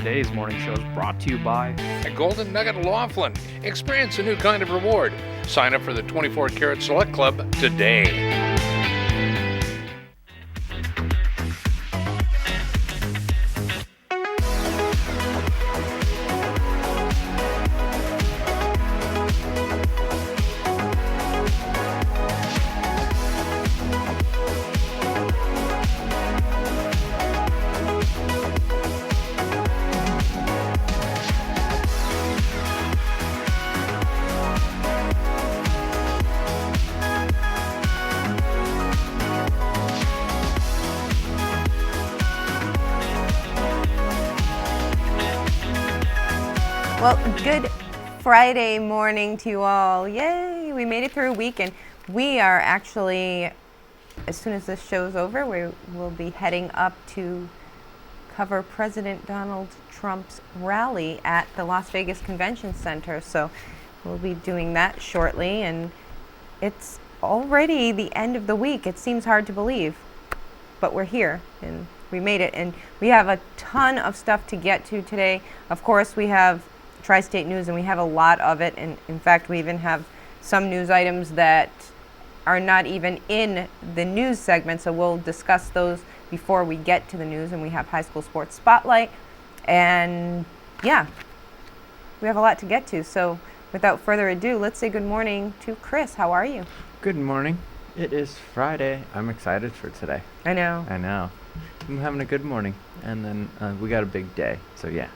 Today's morning show is brought to you by At Golden Nugget Laughlin, experience a new kind of reward. Sign up for the 24 Karat Select Club today. Well, good Friday morning to you all. Yay, we made it through a week, and we are actually, as soon as this show's over, we will be heading up to cover President Donald Trump's rally at the Las Vegas Convention Center. So we'll be doing that shortly, and it's already the end of the week. It seems hard to believe, but we're here, and we made it, and we have a ton of stuff to get to today. Of course, we have Tri-State News, and we have a lot of it, and in fact we even have some news items that are not even in the news segment, so we'll discuss those before we get to the news. And we have High School Sports Spotlight, and yeah, we have a lot to get to. So without further ado, let's say good morning to Chris. How are you? Good morning. It is Friday. I'm excited for today. I know. I'm having a good morning, and then we got a big day, so yeah.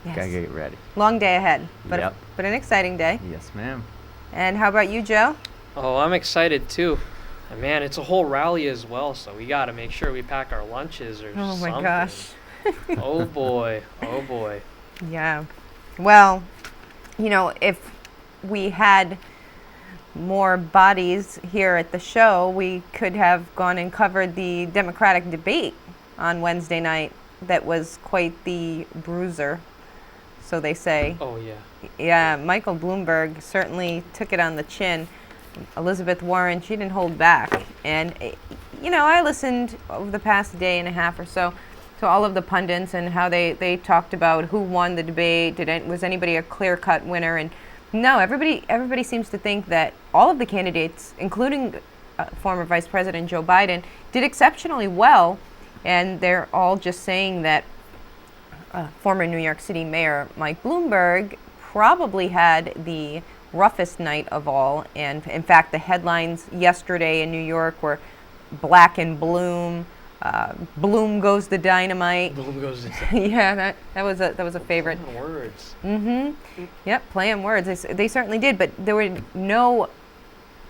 Yes. Gotta get ready. Long day ahead, but Yep. but an exciting day. Yes, ma'am. And how about you, Joe? Oh, I'm excited too. And man, it's a whole rally as well, so we got to make sure we pack our lunches or Oh something. my gosh. Oh boy. Oh boy. Yeah. Well, you know, if we had more bodies here at the show, we could have gone and covered the Democratic debate on Wednesday night. That was quite the bruiser, so they say. Oh yeah. Yeah, Michael Bloomberg certainly took it on the chin. Elizabeth Warren, she didn't hold back. And, you know, I listened over the past day and a half or so to all of the pundits and how they talked about who won the debate. Was anybody a clear-cut winner? And no, everybody seems to think that all of the candidates, including former Vice President Joe Biden, did exceptionally well. And they're all just saying that former New York City Mayor Mike Bloomberg probably had the roughest night of all. And in fact, the headlines yesterday in New York were Black and Bloom, Bloom goes the dynamite. Bloom goes. Yeah, that was a favorite. Words. Mm-hmm. Yep, play on words. They certainly did, but there were no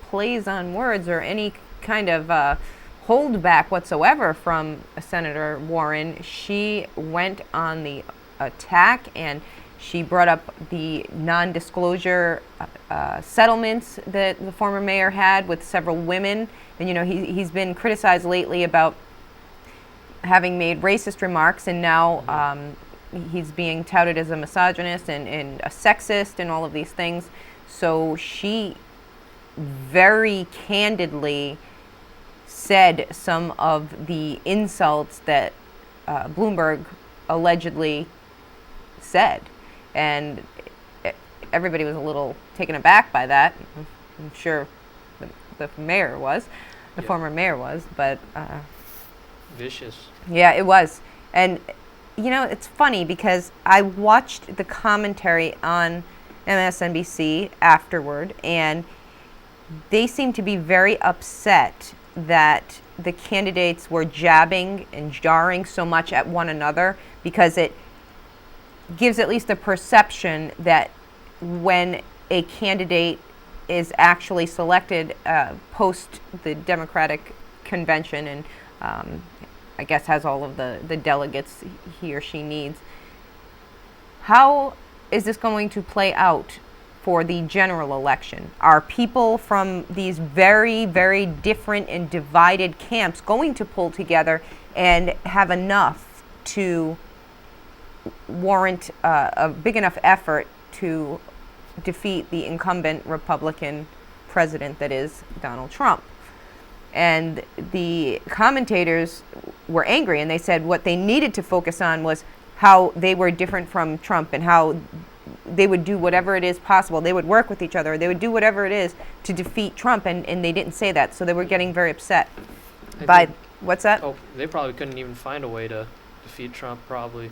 plays on words or any kind of hold back whatsoever from Senator Warren. She went on the attack, and she brought up the non-disclosure settlements that the former mayor had with several women. And, you know, he's been criticized lately about having made racist remarks, and now he's being touted as a misogynist and a sexist and all of these things. So she very candidly said some of the insults that Bloomberg allegedly said. And everybody was a little taken aback by that. I'm sure the mayor was, the former mayor was, but Vicious. yeah, it was. And, you know, it's funny because I watched the commentary on MSNBC afterward, and they seemed to be very upset that the candidates were jabbing and jarring so much at one another, because it gives at least a perception that when a candidate is actually selected post the Democratic convention and I guess has all of the delegates he or she needs, how is this going to play out for the general election? Are people from these very, very different and divided camps going to pull together and have enough to warrant a big enough effort to defeat the incumbent Republican president that is Donald Trump? And the commentators were angry, and they said what they needed to focus on was how they were different from Trump and how they would do whatever it is possible. They would work with each other. They would do whatever it is to defeat Trump, and they didn't say that. So they were getting very upset by, what's that? Oh, they probably couldn't even find a way to defeat Trump, probably.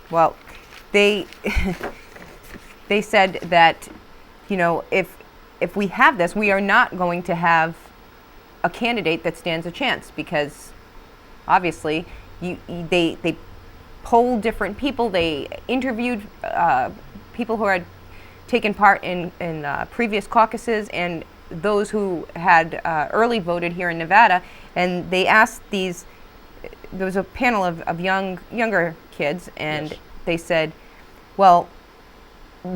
Well, they they said that, you know, if we have this, we are not going to have a candidate that stands a chance, because obviously they polled different people. They interviewed people who had taken part in previous caucuses and those who had early voted here in Nevada, and they asked there was a panel of younger kids, and Yes. they said, well,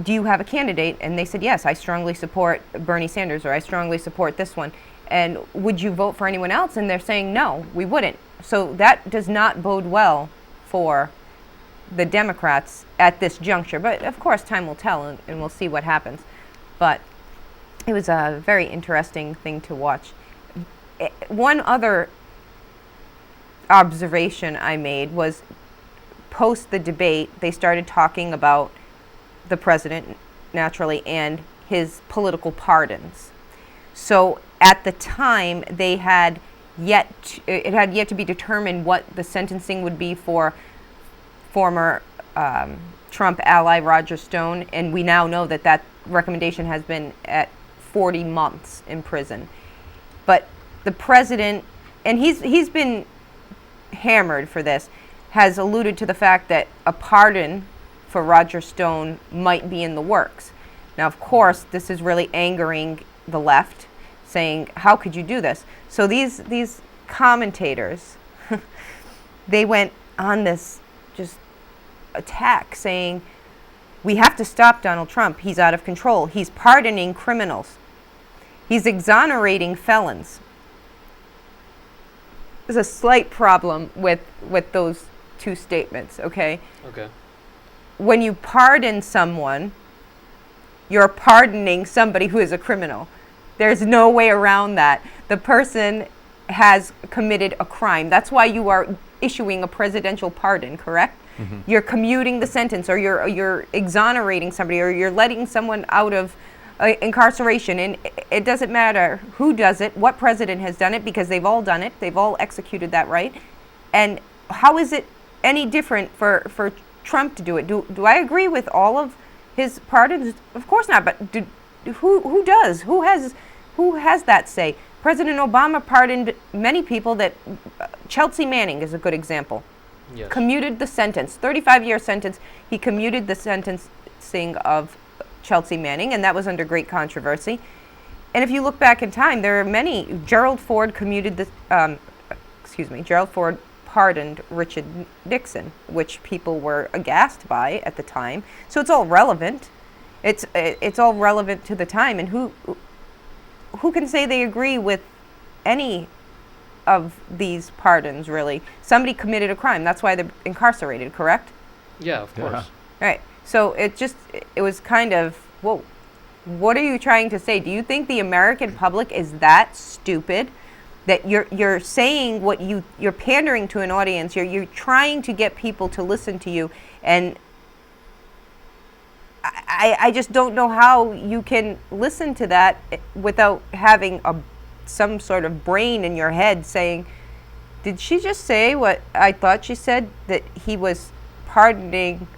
do you have a candidate? And they said, yes, I strongly support Bernie Sanders, or I strongly support this one. And would you vote for anyone else? And they're saying, no, we wouldn't. So that does not bode well for the Democrats at this juncture. But of course, time will tell, and we'll see what happens. But it was a very interesting thing to watch. One other observation I made was, post the debate, they started talking about the president, naturally, and his political pardons. So at the time, it had yet to be determined what the sentencing would be for former Trump ally Roger Stone, and we now know that recommendation has been at 40 months in prison. But the president, and he's been hammered for this, has alluded to the fact that a pardon for Roger Stone might be in the works. Now, of course, this is really angering the left, saying, how could you do this? So these commentators, they went on this just attack, saying, we have to stop Donald Trump. He's out of control. He's pardoning criminals. He's exonerating felons. There's a slight problem with those two statements, okay? Okay. When you pardon someone, you're pardoning somebody who is a criminal. There's no way around that. The person has committed a crime. That's why you are issuing a presidential pardon, correct? Mm-hmm. You're commuting the sentence, or you're exonerating somebody, or you're letting someone out of incarceration. And it doesn't matter who does it, what president has done it, because they've all done it. They've all executed that right. And how is it any different for Trump to do it? Do I agree with all of his pardons? Of course not. But who does? Who has that say? President Obama pardoned many people. That Chelsea Manning is a good example. Yes. Commuted the sentence, 35-year sentence. He commuted the sentencing of Chelsea Manning, and that was under great controversy. And if you look back in time, there are many. Gerald Ford pardoned Richard Nixon, which people were aghast by at the time. So it's all relevant. It's all relevant to the time. And who can say they agree with any of these pardons, really? Somebody committed a crime. That's why they're incarcerated, correct? Yeah, of course. Right. So it was kind of, whoa, what are you trying to say? Do you think the American public is that stupid that you're saying what you're pandering to an audience, you're trying to get people to listen to you, and I just don't know how you can listen to that without having some sort of brain in your head saying, did she just say what I thought she said, that he was pardoning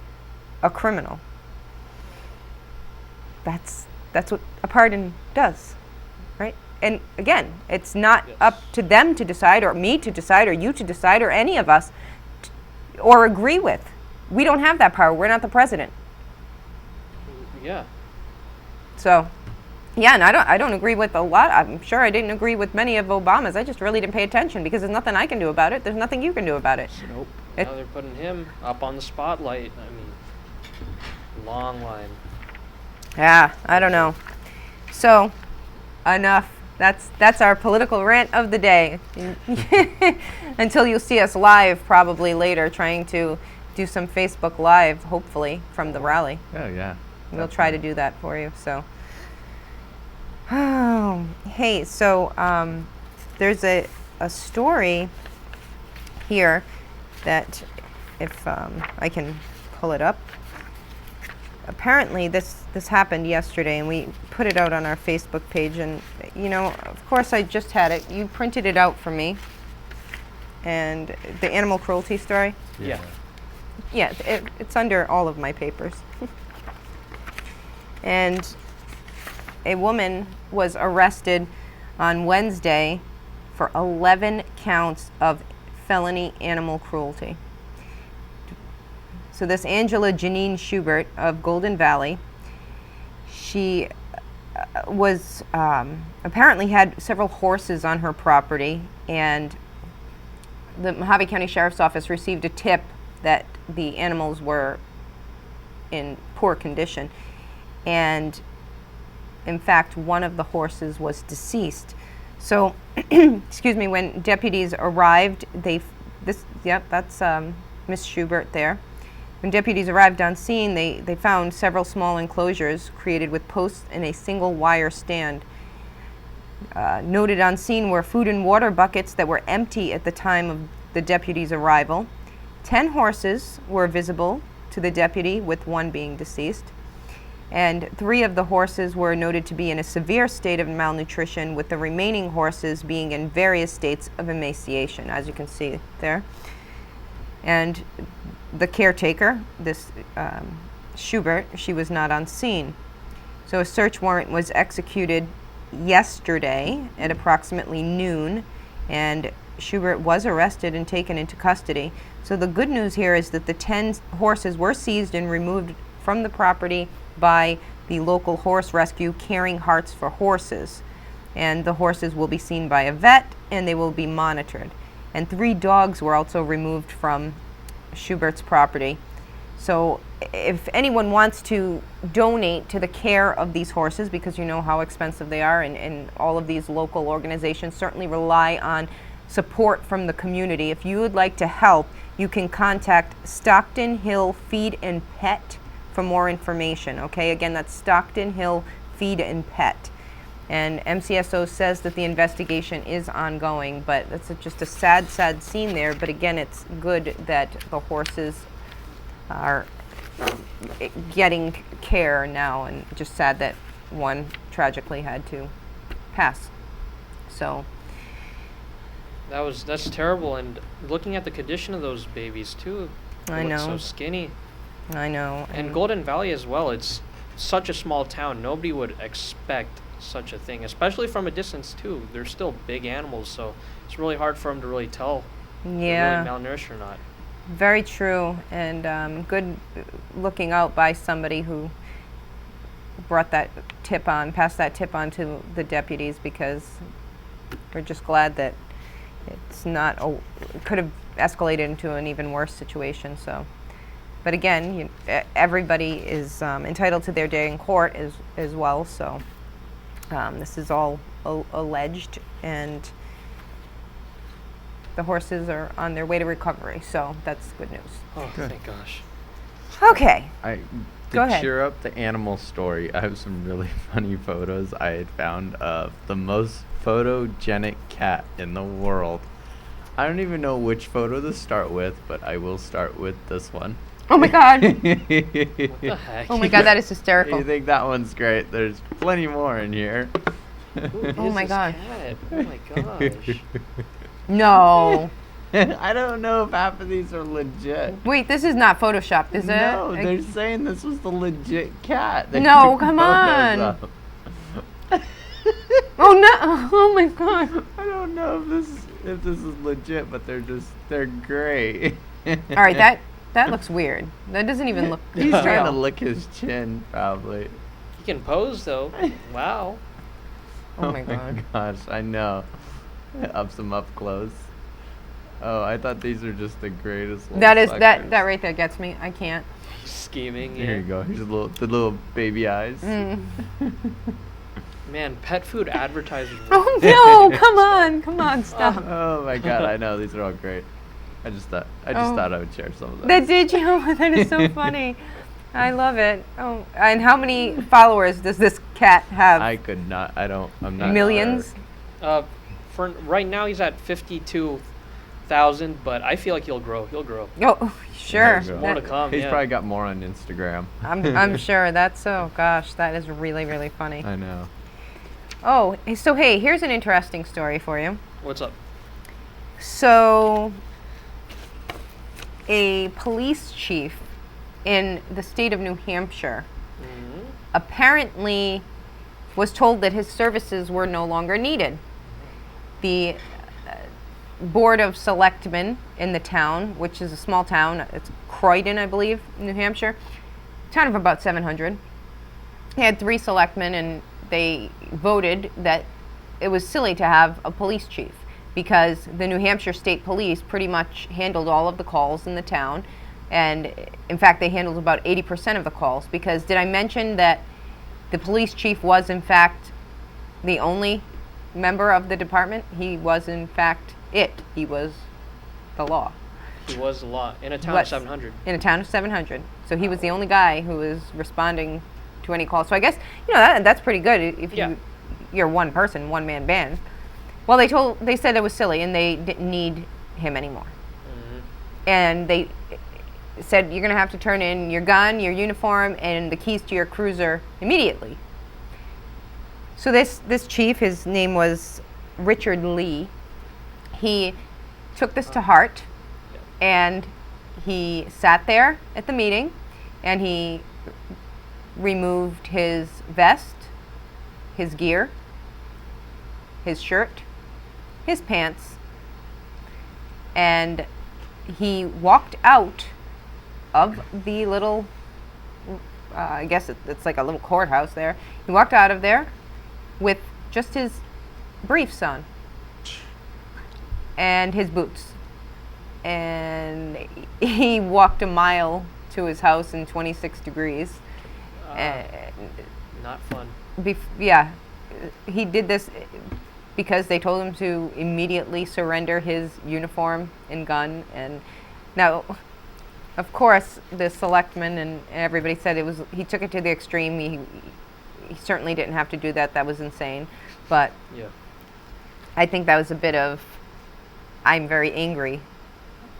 a criminal? That's what a pardon does, right? And again, it's not up to them to decide, or me to decide, or you to decide, or any of us or agree with. We don't have that power. We're not the president. Yeah. So, yeah, and I don't agree with a lot. I'm sure I didn't agree with many of Obama's. I just really didn't pay attention, because there's nothing I can do about it. There's nothing you can do about it. Nope. Now they're putting him up on the spotlight. I mean, long line. Yeah, I don't know. So, enough. That's our political rant of the day. Until you see us live probably later, trying to do some Facebook Live, hopefully, from the rally. Oh, yeah. We'll try to do that for you. So, hey, so there's a story here that if I can pull it up. Apparently, this happened yesterday, and we put it out on our Facebook page. And of course, I just had it. You printed it out for me. And the animal cruelty story. Yeah. Yeah, it's under all of my papers. And a woman was arrested on Wednesday for 11 counts of felony animal cruelty. So this Angela Janine Schubert of Golden Valley, she was apparently had several horses on her property, and the Mojave County Sheriff's Office received a tip that the animals were in poor condition, and in fact one of the horses was deceased. So excuse me, when deputies arrived, that's Miss Schubert there. When deputies arrived on scene, they found several small enclosures created with posts and a single wire stand. Noted on scene were food and water buckets that were empty at the time of the deputy's arrival. 10 horses were visible to the deputy, with one being deceased. And 3 of the horses were noted to be in a severe state of malnutrition, with the remaining horses being in various states of emaciation, as you can see there. And the caretaker, this Schubert, she was not on scene. So a search warrant was executed yesterday at approximately noon, and Schubert was arrested and taken into custody. So the good news here is that the 10 horses were seized and removed from the property by the local horse rescue, Caring Hearts for Horses. And the horses will be seen by a vet, and they will be monitored. And 3 dogs were also removed from Schubert's property. So if anyone wants to donate to the care of these horses, because you know how expensive they are, and all of these local organizations certainly rely on support from the community. If you would like to help, you can contact Stockton Hill Feed and Pet for more information. Okay, again, that's Stockton Hill Feed and Pet. And MCSO says that the investigation is ongoing, but it's just a sad, sad scene there. But again, it's good that the horses are getting care now, and just sad that one tragically had to pass. So That's terrible. And looking at the condition of those babies too, they I look know. so skinny. I know. And Golden Valley as well. It's such a small town. Nobody would expect such a thing, especially from a distance too. They're still big animals, so it's really hard for them to really tell if Yeah, they're really malnourished or not. very true, and good looking out by somebody who brought that tip on, passed that tip on to the deputies, because we're just glad that it's not, could have escalated into an even worse situation. So, but again, everybody is entitled to their day in court as well. So this is all alleged, and the horses are on their way to recovery. So that's good news. Oh, Good. thank gosh. Okay. To Go ahead. cheer up the animal story, I have some really funny photos I had found of the most photogenic cat in the world. I don't even know which photo to start with, but I will start with this one. Oh my God. What the heck? Oh my God, that is hysterical. You think that one's great? There's plenty more in here. Who Oh is my this God. cat? Oh my gosh. No. I don't know if half of these are legit. Wait, this is not photoshopped, is it? No, I- they're saying this was the legit cat. They No, took come photos on. of. Oh no! Oh my God! I don't know if this is legit, but they're great. All right, that looks weird. That doesn't even look He's trying to real. lick his chin, probably. He can pose though. Wow. Oh my God. gosh, I know. Up some up close. Oh, I thought these were just the greatest. Little That is suckers. that right there gets me. I can't. Scheming. Here Yeah. you go. Here's the little baby eyes. Mm. Man, pet food advertisers. Oh no! Come on, stop. Oh my God, I know these are all great. I just thought I would share some of those. That did you? That is so funny. I love it. Oh, and how many followers does this cat have? I could not. I'm not. Millions. For right now, he's at 52 1,000, but I feel like he'll grow. He'll grow. Oh, sure. There you go. More to That- come. He's yeah. probably got more on Instagram. I'm sure. That's so. Gosh, that is really, really funny. I know. Oh, so hey, here's an interesting story for you. What's up? So, a police chief in the state of New Hampshire Mhm. apparently was told that his services were no longer needed. The Board of Selectmen in the town, which is a small town, it's Croydon, I believe, New Hampshire, town of about 700. He had 3 selectmen, and they voted that it was silly to have a police chief because the New Hampshire State Police pretty much handled all of the calls in the town. And in fact, they handled about 80% of the calls, because did I mention that the police chief was in fact the only member of the department? He was in fact it. He was the law He was a lot in a town Was. of 700. in a town of 700. So he was the only guy who was responding to any calls. So I guess, that's pretty good if Yeah. you're one person, one man band. Well, they said it was silly and they didn't need him anymore. And they said you're going to have to turn in your gun, your uniform, and the keys to your cruiser immediately. So this chief, his name was Richard Lee. He took this to heart, and he sat there at the meeting, and he removed his vest, his gear, his shirt, his pants, and he walked out of the little, I guess it's like a little courthouse there. He walked out of there with just his briefs on and his boots. And he walked a mile to his house in 26 degrees. Not fun. Yeah, he did this because they told him to immediately surrender his uniform and gun. And now, of course, the selectmen and everybody said he took it to the extreme. He certainly didn't have to do that. That was insane. But Yeah. I think that was a bit of, I'm very angry,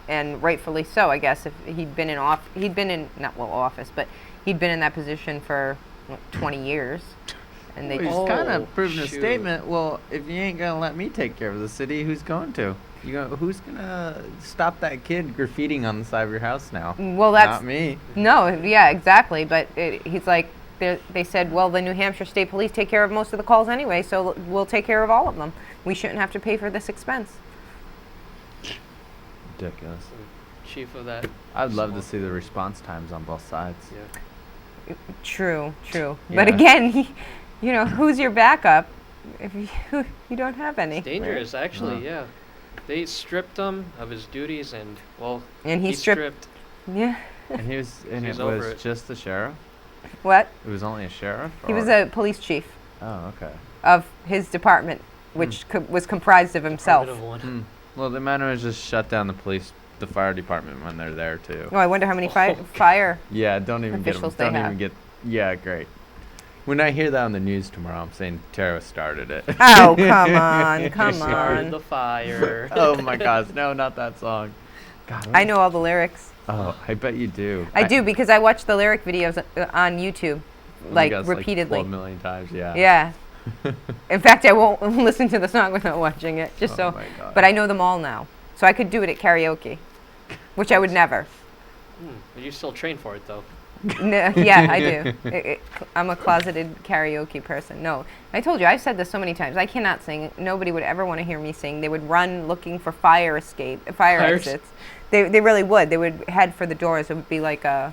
and rightfully so, I guess. If he'd been in office, but he'd been in that position for 20 years, and they Well, just he's kind Oh, of proven a shoot. statement. Well, if you ain't gonna let me take care of the city, who's going to? Who's gonna stop that kid graffitiing on the side of your house now? well, that's Not me. no, yeah, exactly. But he's like, they said, well, the New Hampshire State Police take care of most of the calls anyway, so we'll take care of all of them. We shouldn't have to pay for this expense. Ridiculous. Chief of that. I'd love to small- see the response times on both sides. Yeah. True. But Yeah. again, who's your backup if you don't have any? It's dangerous, actually. Uh. Yeah. They stripped him of his duties, and And he stripped. Yeah. And he was, and He's it over was it. just the sheriff. What? It was only a sheriff. He was or- a police chief Oh, okay. of his department, which was comprised of himself. Department of one. Well, the matter is just shut down the fire department when they're there too. Oh, I wonder how many fire. Yeah, don't even get 'em. Officials they Don't even have. get. Yeah, great. When I hear that on the news tomorrow, I'm saying Tara started it. Oh, come on, come Started on. the fire. Oh my gosh, no, not that song. God, I know all the lyrics. Oh, I bet you do. I do because I watch the lyric videos on YouTube, Oh my like gosh, repeatedly. 12 million times, yeah. Yeah. In fact, I won't listen to the song without watching it, just Oh so. my God. But I know them all now, so I could do it at karaoke, which I would never. But you still train for it, though. Yeah, I do. I'm a closeted karaoke person. No, I told you, I've said this so many times. I cannot sing. Nobody would ever want to hear me sing. They would run looking for fire Fires. exits. They really would. They would head for the doors. It would be like it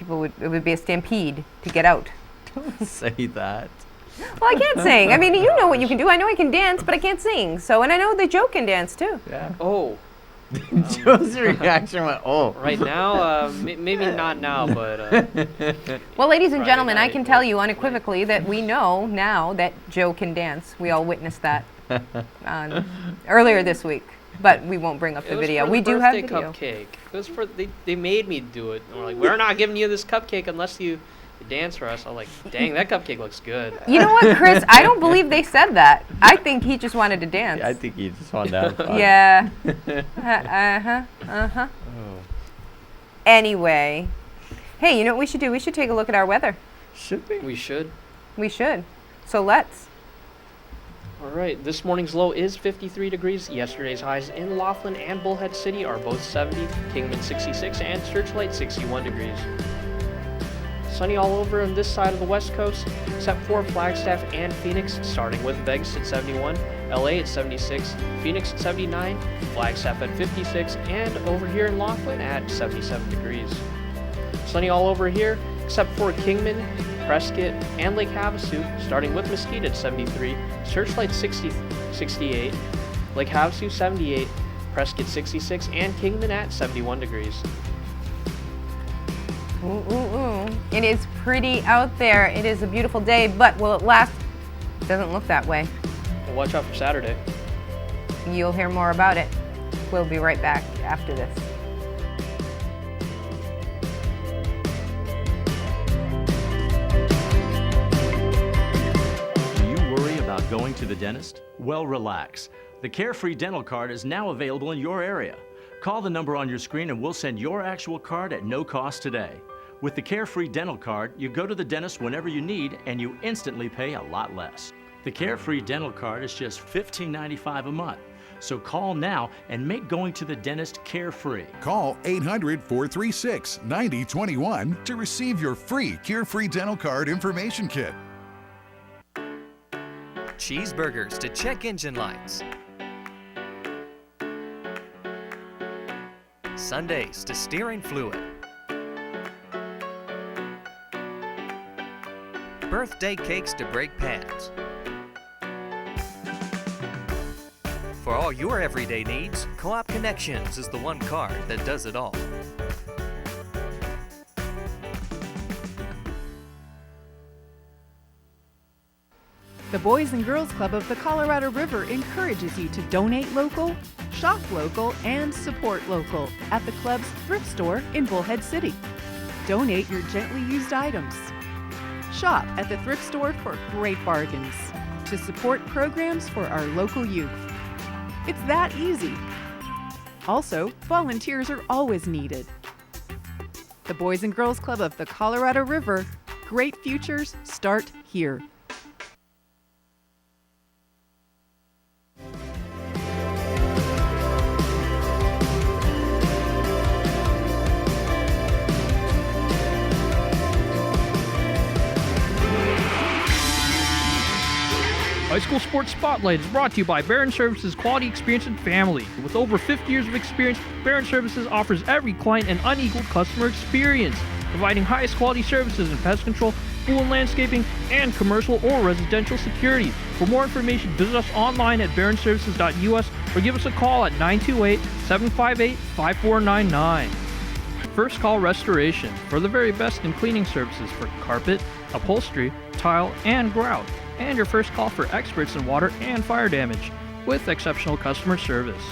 would be a stampede to get out. Don't say that. Well, I can't sing. I mean, you know what you can do. I know I can dance, but I can't sing. So, and I know the Joe can dance too. Yeah. Oh, Joe's reaction went, oh. right now, maybe not now, but Well, ladies and Friday gentlemen, I night can tell was you late. unequivocally that we know now that Joe can dance. We all witnessed that earlier this week, but we won't bring up it the was video. for We the do have birthday video. cupcake. It was for they made me do it. And we're like, we're not giving you this cupcake unless you dance for us. I'm like, dang, that cupcake looks good. You know what, Chris? I don't believe they said that. I think he just wanted to dance. Yeah, I think he just wanted to have fun. Yeah. Oh. Anyway. Hey, you know what we should do? We should take a look at our weather. Should we? We should. We should. So let's. All right, this morning's low is 53 degrees. Yesterday's highs in Laughlin and Bullhead City are both 70, Kingman 66, and Searchlight 61 degrees. Sunny all over on this side of the west coast, except for Flagstaff and Phoenix, starting with Vegas at 71, LA at 76, Phoenix at 79, Flagstaff at 56, and over here in Laughlin at 77 degrees. Sunny all over here, except for Kingman, Prescott, and Lake Havasu, starting with Mesquite at 73, Searchlight 68, Lake Havasu 78, Prescott 66, and Kingman at 71 degrees. Ooh, ooh, ooh. It is pretty out there. It is a beautiful day, but will it last? It doesn't look that way. Well, watch out for Saturday. You'll hear more about it. We'll be right back after this. Do you worry about going to the dentist? Well, relax. The Carefree Dental Card is now available in your area. Call the number on your screen and we'll send your actual card at no cost today. With the Carefree Dental Card, you go to the dentist whenever you need and you instantly pay a lot less. The Carefree Dental Card is just $15.95 a month. So call now and make going to the dentist carefree. Call 800-436-9021 to receive your free Carefree Dental Card information kit. Cheeseburgers to check engine lights. Sundays to steering fluid. Birthday cakes to brake pads. For all your everyday needs, Co-op Connections is the one card that does it all. The Boys and Girls Club of the Colorado River encourages you to donate local, shop local, and support local at the club's thrift store in Bullhead City. Donate your gently used items. Shop at the thrift store for great bargains to support programs for our local youth. It's that easy. Also, volunteers are always needed. The Boys and Girls Club of the Colorado River. Great futures start here. High School Sports Spotlight is brought to you by Barron Services Quality Experience and Family. With over 50 years of experience, Barron Services offers every client an unequaled customer experience, providing highest quality services in pest control, pool and landscaping, and commercial or residential security. For more information, visit us online at barronservices.us or give us a call at 928-758-5499. First Call Restoration, for the very best in cleaning services for carpet, upholstery, tile, and grout. And your first call for experts in water and fire damage, with exceptional customer service.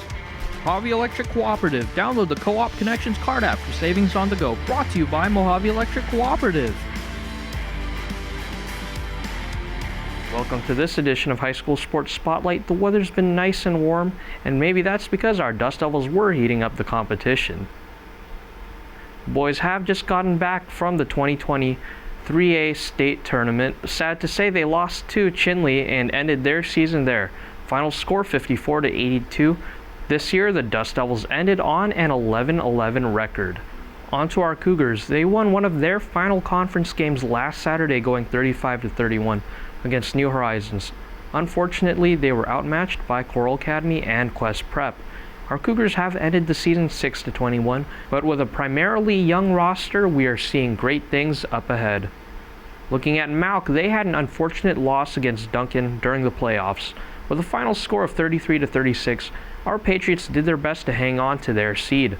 Mojave Electric Cooperative. Download the Co-op Connections card app for savings on the go. Brought to you by Mojave Electric Cooperative. Welcome to this edition of High School Sports Spotlight. The weather's been nice and warm, and maybe that's because our Dust Devils were heating up the competition. The boys have just gotten back from the 2020 3A state tournament. Sad to say they lost to Chinle and ended their season there. Final score 54-82. This year the Dust Devils ended on an 11-11 record. On to our Cougars. They won one of their final conference games last Saturday, going 35-31 against New Horizons. Unfortunately, they were outmatched by Coral Academy and Quest Prep. Our Cougars have ended the season 6-21, but with a primarily young roster, we are seeing great things up ahead. Looking at Malk, they had an unfortunate loss against Duncan during the playoffs. With a final score of 33-36, our Patriots did their best to hang on to their seed.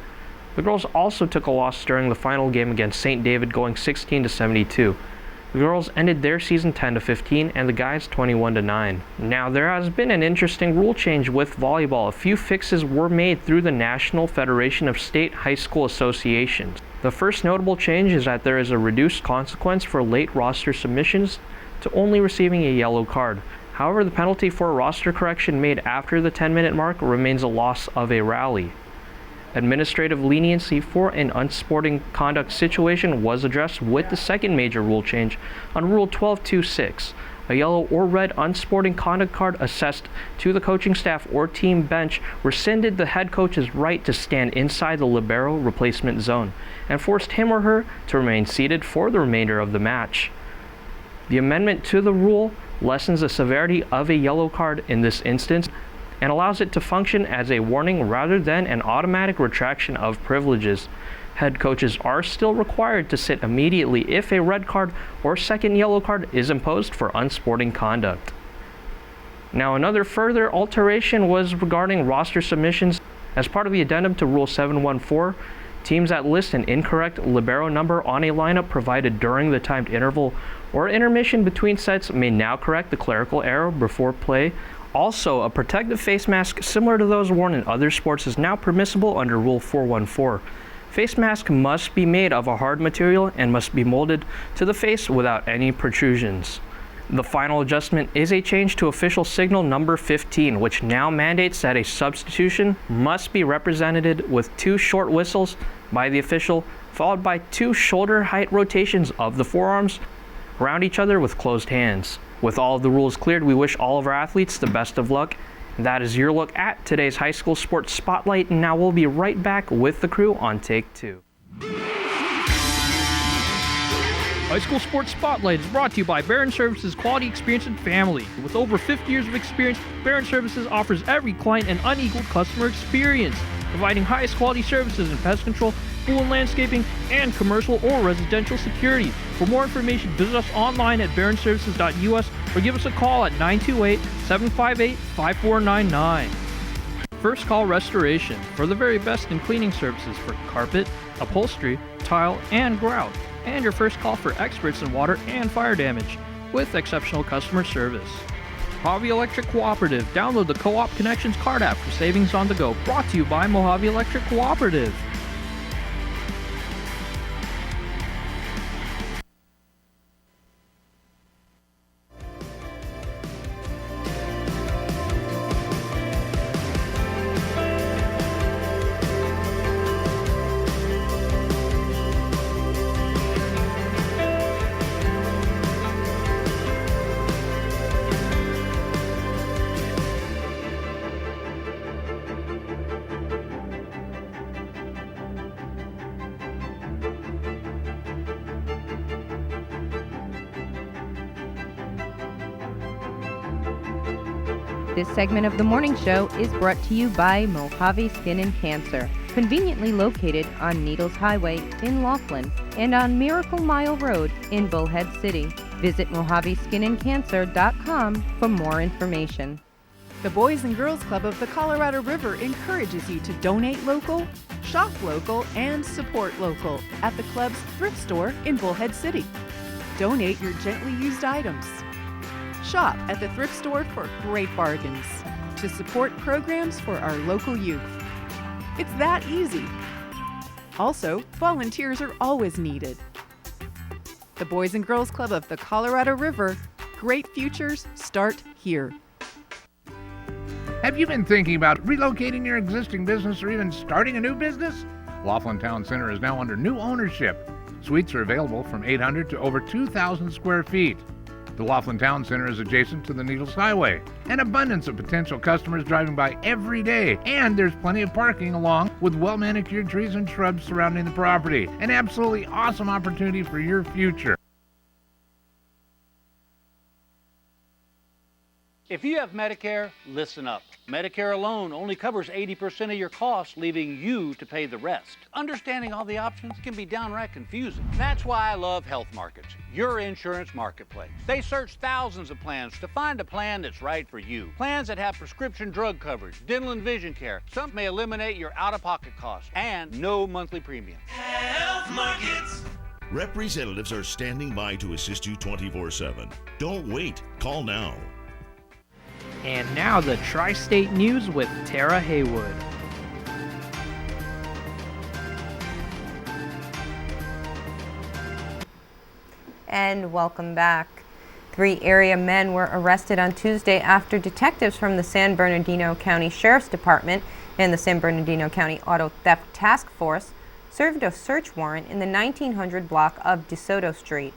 The girls also took a loss during the final game against St. David, going 16-72. The girls ended their season 10-15 and the guys 21-9. Now, there has been an interesting rule change with volleyball. A few fixes were made through the National Federation of State High School Associations. The first notable change is that there is a reduced consequence for late roster submissions to only receiving a yellow card. However, the penalty for a roster correction made after the 10-minute mark remains a loss of a rally. Administrative leniency for an unsporting conduct situation was addressed with the second major rule change on Rule 12.2.6. A yellow or red unsporting conduct card assessed to the coaching staff or team bench rescinded the head coach's right to stand inside the libero replacement zone and forced him or her to remain seated for the remainder of the match. The amendment to the rule lessens the severity of a yellow card in this instance and allows it to function as a warning rather than an automatic retraction of privileges. Head coaches are still required to sit immediately if a red card or second yellow card is imposed for unsporting conduct. Now, another further alteration was regarding roster submissions. As part of the addendum to Rule 714, teams that list an incorrect libero number on a lineup provided during the timed interval or intermission between sets may now correct the clerical error before play. Also, a protective face mask similar to those worn in other sports is now permissible under Rule 414. Face mask must be made of a hard material and must be molded to the face without any protrusions. The final adjustment is a change to official signal number 15, which now mandates that a substitution must be represented with 2 short whistles by the official, followed by 2 shoulder height rotations of the forearms around each other with closed hands. With all of the rules cleared, we wish all of our athletes the best of luck. That is your look at today's high school sports spotlight, and now we'll be right back with the crew on Take 2. High School Sports Spotlight is brought to you by Barron Services Quality Experience and Family. With over 50 years of experience, Barron Services offers every client an unequaled customer experience, providing highest quality services in pest control, pool and landscaping, and commercial or residential security. For more information, visit us online at barronservices.us or give us a call at 928-758-5499. First Call Restoration, for the very best in cleaning services for carpet, upholstery, tile, and grout. And your first call for experts in water and fire damage, with exceptional customer service. Mojave Electric Cooperative. Download the Co-op Connections card app for savings on the go. Brought to you by Mojave Electric Cooperative. This segment of the morning show is brought to you by Mojave Skin and Cancer, conveniently located on Needles Highway in Laughlin and on Miracle Mile Road in Bullhead City. Visit MojaveSkinandCancer.com for more information. The Boys and Girls Club of the Colorado River encourages you to donate local, shop local, and support local at the club's thrift store in Bullhead City. Donate your gently used items. Shop at the thrift store for great bargains to support programs for our local youth. It's that easy. Also, volunteers are always needed. The Boys and Girls Club of the Colorado River. Great futures start here. Have you been thinking about relocating your existing business or even starting a new business? Laughlin Town Center is now under new ownership. Suites are available from 800 to over 2,000 square feet. The Laughlin Town Center is adjacent to the Needles Highway. An abundance of potential customers driving by every day, and there's plenty of parking along with well-manicured trees and shrubs surrounding the property. An absolutely awesome opportunity for your future. If you have Medicare, listen up. Medicare alone only covers 80% of your costs, leaving you to pay the rest. Understanding all the options can be downright confusing. That's why I love Health Markets, your insurance marketplace. They search thousands of plans to find a plan that's right for you. Plans that have prescription drug coverage, dental and vision care. Some may eliminate your out-of-pocket costs, and no monthly premium. Health Markets. Representatives are standing by to assist you 24/7. Don't wait. Call now. And now the Tri-State News with Tara Haywood. And welcome back. 3 area men were arrested on Tuesday after detectives from the San Bernardino County Sheriff's Department and the San Bernardino County Auto Theft Task Force served a search warrant in the 1900 block of DeSoto Street.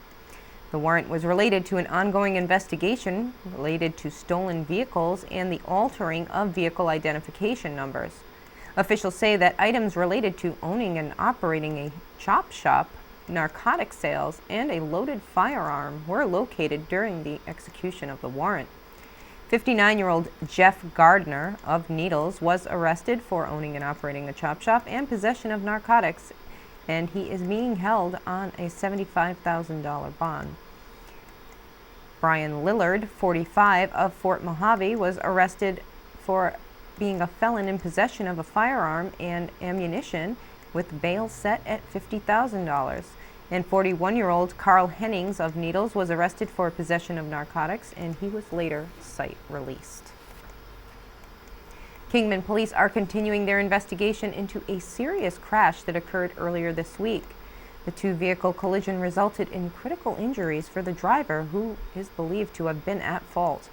The warrant was related to an ongoing investigation related to stolen vehicles and the altering of vehicle identification numbers. Officials say that items related to owning and operating a chop shop, narcotic sales, and a loaded firearm were located during the execution of the warrant. 59-year-old Jeff Gardner of Needles was arrested for owning and operating a chop shop and possession of narcotics, and he is being held on a $75,000 bond. Brian Lillard, 45, of Fort Mojave, was arrested for being a felon in possession of a firearm and ammunition with bail set at $50,000. And 41-year-old Carl Hennings of Needles was arrested for possession of narcotics, and he was later site released. Kingman police are continuing their investigation into a serious crash that occurred earlier this week. The 2-vehicle collision resulted in critical injuries for the driver, who is believed to have been at fault.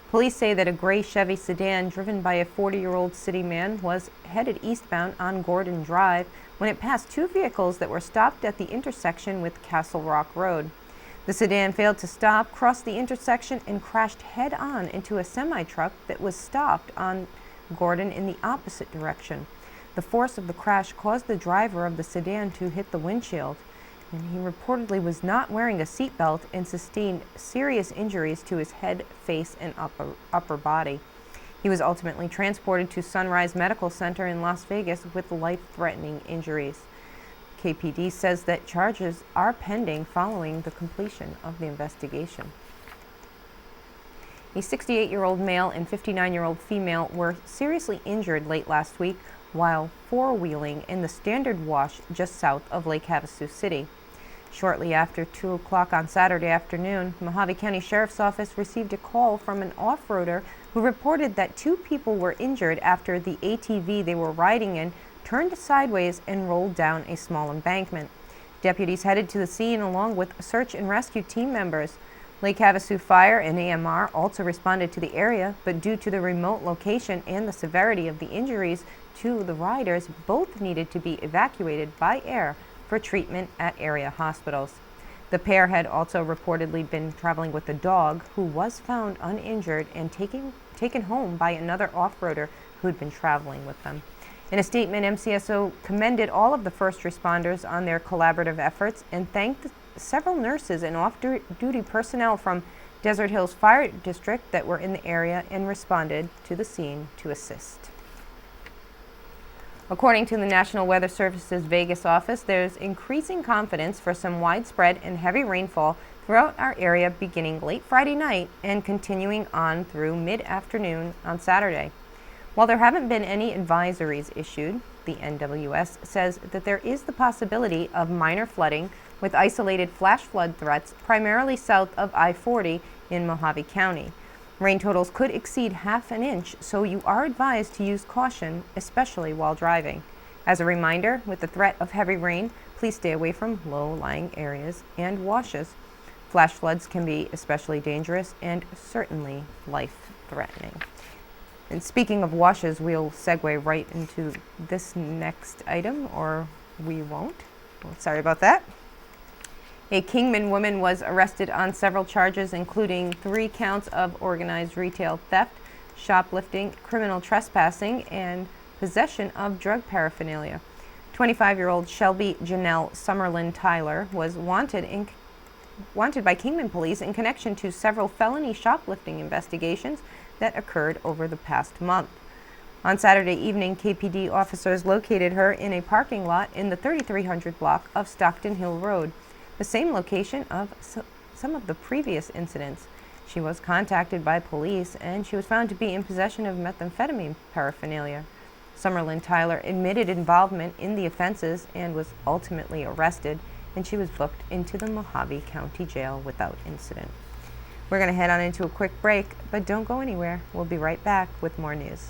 Police say that a gray Chevy sedan driven by a 40-year-old city man was headed eastbound on Gordon Drive when it passed 2 vehicles that were stopped at the intersection with Castle Rock Road. The sedan failed to stop, crossed the intersection, and crashed head-on into a semi-truck that was stopped on Gordon in the opposite direction. The force of the crash caused the driver of the sedan to hit the windshield, and he reportedly was not wearing a seatbelt and sustained serious injuries to his head, face, and upper body. He was ultimately transported to Sunrise Medical Center in Las Vegas with life-threatening injuries. KPD says that charges are pending following the completion of the investigation. A 68-year-old male and 59-year-old female were seriously injured late last week while four-wheeling in the Standard Wash just south of Lake Havasu City. Shortly after 2 o'clock on Saturday afternoon, Mojave County Sheriff's Office received a call from an off-roader who reported that 2 people were injured after the ATV they were riding in turned sideways and rolled down a small embankment. Deputies headed to the scene along with search and rescue team members. Lake Havasu Fire and AMR also responded to the area, but due to the remote location and the severity of the injuries to the riders, both needed to be evacuated by air for treatment at area hospitals. The pair had also reportedly been traveling with a dog who was found uninjured and taken home by another off-roader who had been traveling with them. In a statement, MCSO commended all of the first responders on their collaborative efforts and thanked several nurses and off-duty personnel from Desert Hills Fire District that were in the area and responded to the scene to assist. According to the National Weather Service's Vegas office, there's increasing confidence for some widespread and heavy rainfall throughout our area beginning late Friday night and continuing on through mid-afternoon on Saturday. While there haven't been any advisories issued, the NWS says that there is the possibility of minor flooding with isolated flash flood threats primarily south of I-40 in Mojave County. Rain totals could exceed ½ an inch, so you are advised to use caution, especially while driving. As a reminder, with the threat of heavy rain, please stay away from low-lying areas and washes. Flash floods can be especially dangerous and certainly life-threatening. And speaking of washes, we'll segue right into this next item, or we won't. Oh, sorry about that. A Kingman woman was arrested on several charges, including 3 counts of organized retail theft, shoplifting, criminal trespassing, and possession of drug paraphernalia. 25-year-old Shelby Janelle Summerlin Tyler was wanted by Kingman police in connection to several felony shoplifting investigations that occurred over the past month. On Saturday evening, KPD officers located her in a parking lot in the 3300 block of Stockton Hill Road, the same location of some of the previous incidents. She was contacted by police and she was found to be in possession of methamphetamine paraphernalia. Summerlin Tyler admitted involvement in the offenses and was ultimately arrested. and she was booked into the Mojave County Jail without incident. We're going to head on into a quick break, but don't go anywhere. We'll be right back with more news.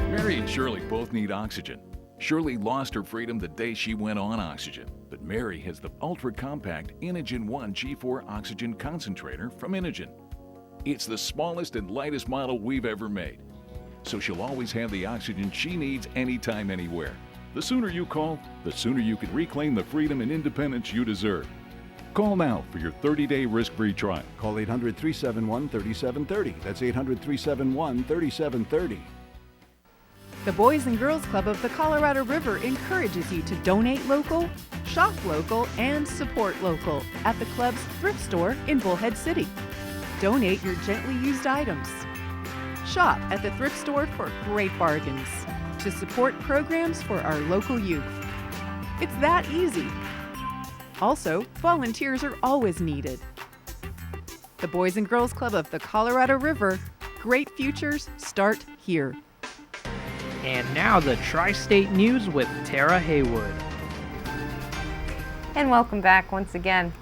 Mary and Shirley both need oxygen. Shirley lost her freedom the day she went on oxygen, but Mary has the ultra-compact Inogen 1 G4 oxygen concentrator from Inogen. It's the smallest and lightest model we've ever made, so she'll always have the oxygen she needs anytime, anywhere. The sooner you call, the sooner you can reclaim the freedom and independence you deserve. Call now for your 30-day risk-free trial. Call 800-371-3730. That's 800-371-3730. The Boys and Girls Club of the Colorado River encourages you to donate local, shop local, and support local at the club's thrift store in Bullhead City. Donate your gently used items. Shop at the thrift store for great bargains to support programs for our local youth. It's that easy. Also, volunteers are always needed. The Boys and Girls Club of the Colorado River. Great futures start here. And now the Tri-State News with Tara Haywood. And welcome back once again.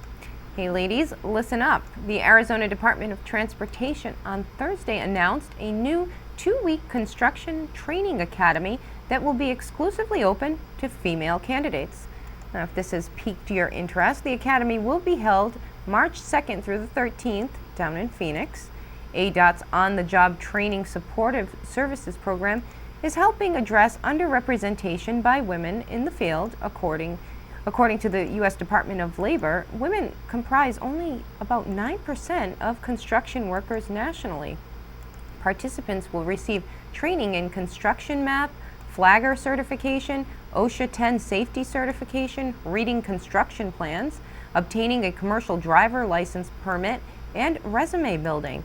Hey ladies, listen up. The Arizona Department of Transportation on Thursday announced a new 2-week construction training academy that will be exclusively open to female candidates. Now, if this has piqued your interest, the academy will be held March 2nd through the 13th down in Phoenix. ADOT's on-the-job training supportive services program is helping address underrepresentation by women in the field. According to the U.S. Department of Labor, women comprise only about 9% of construction workers nationally. Participants will receive training in construction map, flagger certification, OSHA 10 safety certification, reading construction plans, obtaining a commercial driver license permit, and resume building.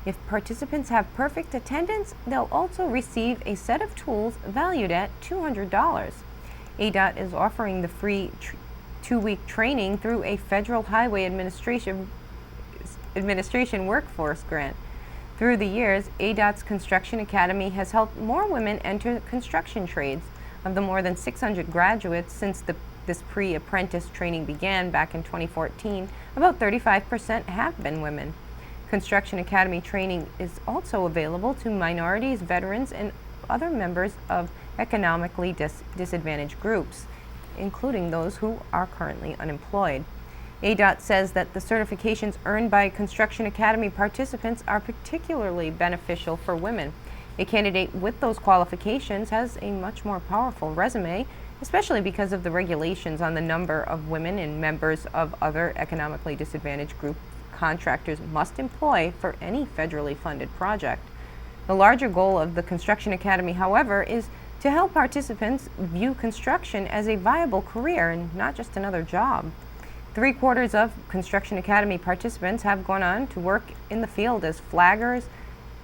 If participants have perfect attendance, they'll also receive a set of tools valued at $200. ADOT is offering the free 2-week training through a Federal Highway Administration workforce grant. Through the years, ADOT's Construction Academy has helped more women enter construction trades. Of the more than 600 graduates since this pre-apprentice training began back in 2014, about 35% have been women. Construction Academy training is also available to minorities, veterans, and other members of economically disadvantaged groups, including those who are currently unemployed. ADOT says that the certifications earned by Construction Academy participants are particularly beneficial for women. A candidate with those qualifications has a much more powerful resume, especially because of the regulations on the number of women and members of other economically disadvantaged groups contractors must employ for any federally funded project. The larger goal of the Construction Academy, however, is to help participants view construction as a viable career and not just another job. 3/4 of Construction Academy participants have gone on to work in the field as flaggers,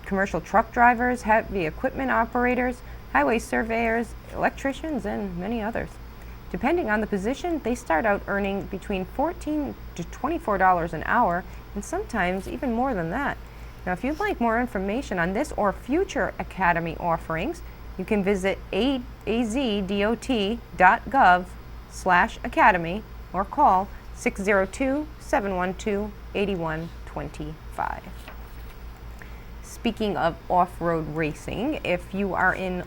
commercial truck drivers, heavy equipment operators, highway surveyors, electricians, and many others. Depending on the position, they start out earning between $14 to $24 an hour, and sometimes even more than that. Now, if you'd like more information on this or future Academy offerings, you can visit azdot.gov/academy or call 602-712-8125. Speaking of off-road racing, if you are in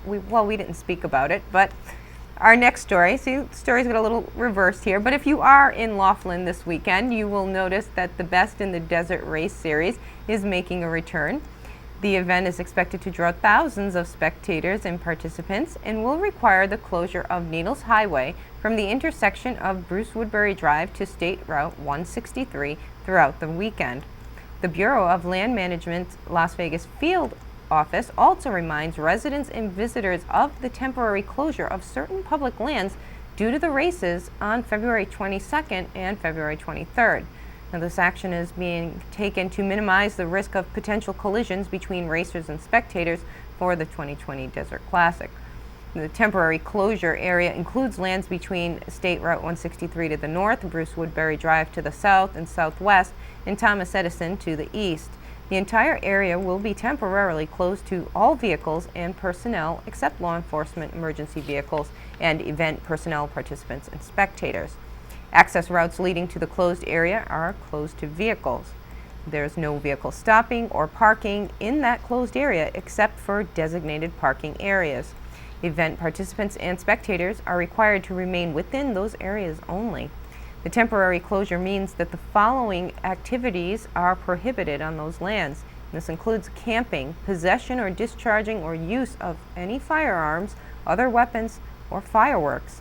we didn't speak about it, but our next story, see, the stories got a little reversed here, but if you are in Laughlin this weekend, you will notice that the Best in the Desert Race Series is making a return. The event is expected to draw thousands of spectators and participants and will require the closure of Needles Highway from the intersection of Bruce Woodbury Drive to State Route 163 throughout the weekend. The Bureau of Land Management's Las Vegas Field Office also reminds residents and visitors of the temporary closure of certain public lands due to the races on February 22nd and February 23rd. Now, this action is being taken to minimize the risk of potential collisions between racers and spectators for the 2020 Desert Classic. The temporary closure area includes lands between State Route 163 to the north, Bruce Woodbury Drive to the south and southwest, and Thomas Edison to the east. The entire area will be temporarily closed to all vehicles and personnel except law enforcement, emergency vehicles, and event personnel, participants, and spectators. Access routes leading to the closed area are closed to vehicles. There's no vehicle stopping or parking in that closed area except for designated parking areas. Event participants and spectators are required to remain within those areas only. The temporary closure means that the following activities are prohibited on those lands. This includes camping, possession or discharging or use of any firearms, other weapons, or fireworks.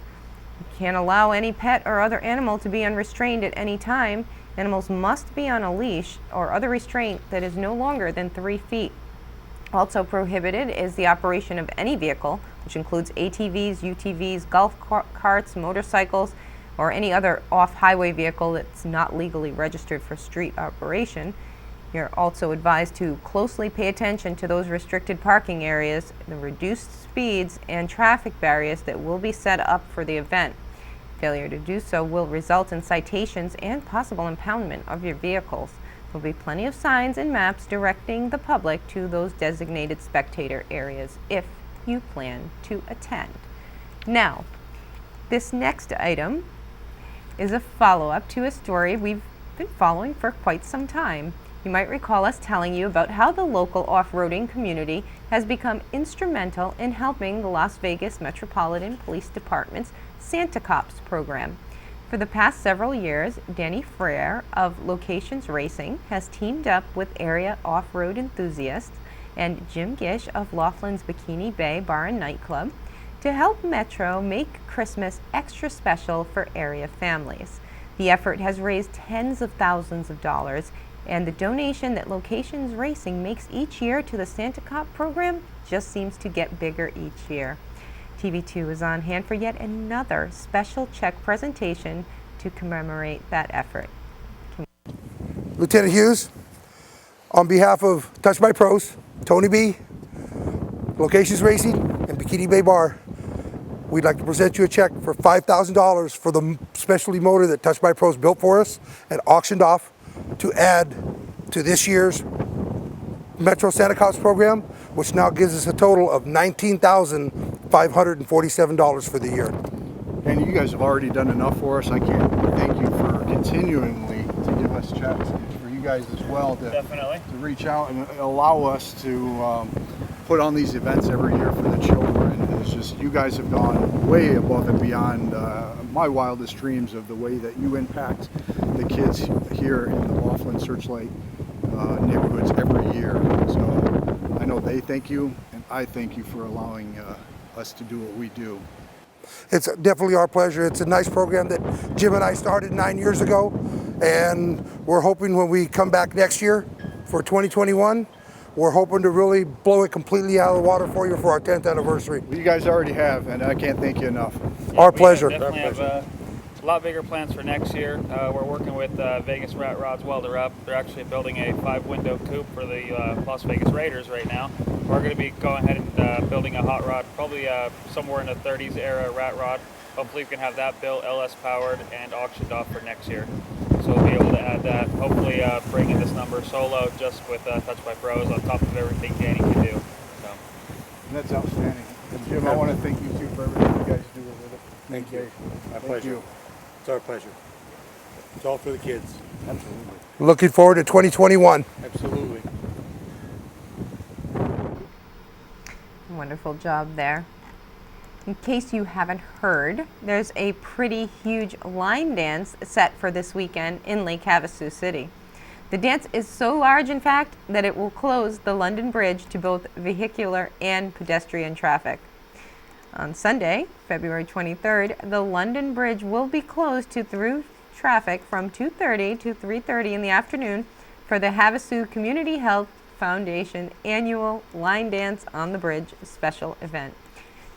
You can't allow any pet or other animal to be unrestrained at any time. Animals must be on a leash or other restraint that is no longer than 3 feet. Also prohibited is the operation of any vehicle, which includes ATVs, UTVs, golf carts, motorcycles, or any other off-highway vehicle that's not legally registered for street operation. You're also advised to closely pay attention to those restricted parking areas, the reduced speeds, and traffic barriers that will be set up for the event. Failure to do so will result in citations and possible impoundment of your vehicles. There will be plenty of signs and maps directing the public to those designated spectator areas if you plan to attend. Now, this next item is a follow-up to a story we've been following for quite some time. You might recall us telling you about how the local off-roading community has become instrumental in helping the Las Vegas Metropolitan Police Department's Santa Cops program. For the past several years, Danny Frere of Locations Racing has teamed up with area off-road enthusiasts and Jim Gish of Laughlin's Bikini Bay Bar and Nightclub to help Metro make Christmas extra special for area families. The effort has raised tens of thousands of dollars, and the donation that Locations Racing makes each year to the Santa Cop program just seems to get bigger each year. TV2 is on hand for yet another special check presentation to commemorate that effort. Lieutenant Hughes, on behalf of Touch My Pros, Tony B, Locations Racing, and Bikini Bay Bar, we'd like to present you a check for $5,000 for the specialty motor that Touch My Pros built for us and auctioned off to add to this year's Metro Santa Cops program, which now gives us a total of $19,547 for the year. And you guys have already done enough for us. I can't thank you for continually to give us checks, for you guys as well to reach out and allow us to put on these events every year for the children. It's just, you guys have gone way above and beyond my wildest dreams of the way that you impact the kids here in the Laughlin Searchlight neighborhoods every year. So I know they thank you, and I thank you for allowing us to do what we do. It's definitely our pleasure. It's a nice program that Jim and I started 9 years ago, and we're hoping when we come back next year for 2021, we're hoping to really blow it completely out of the water for you for our 10th anniversary. Well, you guys already have, and I can't thank you enough. Our pleasure. We definitely have a lot bigger plans for next year. We're working with Vegas Rat Rods Welder Up. They're actually building a 5-window coupe for the Las Vegas Raiders right now. We're going to be going ahead and building a hot rod, probably somewhere in the 30s era rat rod. Hopefully we can have that built, LS powered, and auctioned off for next year. So we'll be able to add that, hopefully bring in this number solo just with Touch My Pros on top of everything Danny can do. So. And that's outstanding. And Jim, I want to thank you too for everything you guys do with it. Thank you. My pleasure. It's our pleasure. It's all for the kids. Absolutely. Looking forward to 2021. Absolutely. Wonderful job there. In case you haven't heard, there's a pretty huge line dance set for this weekend in Lake Havasu City. The dance is so large, in fact, that it will close the London Bridge to both vehicular and pedestrian traffic. On Sunday, February 23rd, the London Bridge will be closed to through traffic from 2:30 to 3:30 in the afternoon for the Havasu Community Health Foundation annual Line Dance on the Bridge special event.